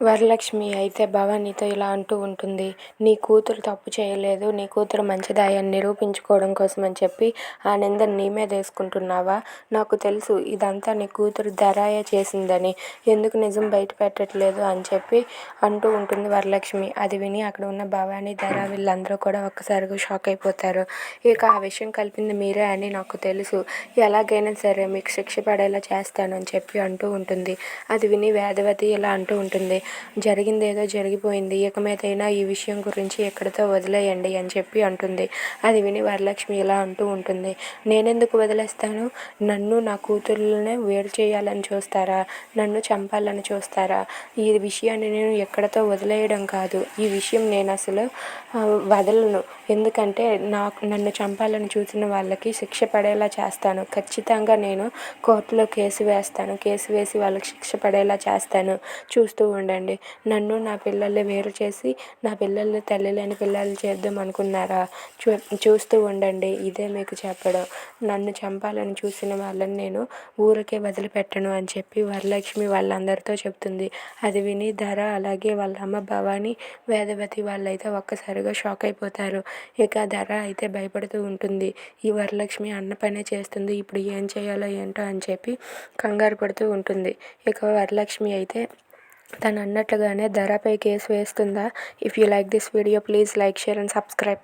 వరలక్ష్మి అయితే భవానీతో ఇలా అంటూ ఉంటుంది. నీ కూతురు తప్పు చేయలేదు, నీ కూతురు మంచిదాయ అని నిరూపించుకోవడం కోసం అని చెప్పి ఆ నిందను నీ మీద వేసుకుంటున్నావా? నాకు తెలుసు ఇదంతా నీ కూతురు ధరాయే చేసిందని, ఎందుకు నిజం బయట పెట్టట్లేదు అని చెప్పి అంటూ ఉంటుంది వరలక్ష్మి. అది విని అక్కడ ఉన్న భవానీ, ధర వీళ్ళందరూ కూడా ఒక్కసారిగా షాక్ అయిపోతారు. ఇక ఆ విషయం కలిపింది మీరే అని నాకు తెలుసు, ఎలాగైనా సరే మీకు శిక్ష పడేలా చేస్తాను అని చెప్పి అంటూ ఉంటుంది. అది విని వేదవతి ఇలా అంటూ ఉంటుంది. జరిగిందేదో జరిగిపోయింది, ఇక మీదైనా ఈ విషయం గురించి ఎక్కడితో వదిలేయండి అని చెప్పి అంటుంది. అది విని వరలక్ష్మి ఇలా అంటూ ఉంటుంది. నేనెందుకు వదిలేస్తాను? నన్ను నా కూతుర్లనే వేరు చేయాలని చూస్తారా? నన్ను చంపాలని చూస్తారా? ఈ విషయాన్ని నేను ఎక్కడితో వదిలేయడం కాదు, ఈ విషయం నేను అసలు వదలను. ఎందుకంటే నన్ను చంపాలని చూసిన వాళ్ళకి శిక్ష పడేలా చేస్తాను. ఖచ్చితంగా నేను కోర్టులో కేసు వేస్తాను, కేసు వేసి వాళ్ళకి శిక్ష పడేలా చేస్తాను. చూస్తూ ఉండండి. నన్ను నా పిల్లల్ని వేరు చేసి నా పిల్లల్ని తల్లి లేని పిల్లలు చేద్దాం అనుకున్నారా? చూస్తూ ఉండండి. ఇదే మీకు చెప్పడం. నన్ను చంపాలని చూసిన వాళ్ళని నేను ఊరికే వదిలిపెట్టను అని చెప్పి వరలక్ష్మి వాళ్ళందరితో చెప్తుంది. అది విని ధర అలాగే వాళ్ళ అమ్మ భవాని, వేదవతి వాళ్ళైతే ఒక్కసారిగా షాక్ అయిపోతారు. ఇక ధర అయితే భయపడుతూ ఉంటుంది. ఈ వరలక్ష్మి అన్న పనే చేస్తుంది, ఇప్పుడు ఏం చేయాలో ఏంటో అని చెప్పి కంగారు పడుతూ ఉంటుంది. ఇక వరలక్ష్మి అయితే తను అన్నట్లుగానే ధరపై కేసు వేస్తుందా? If you like this video please like, share and subscribe.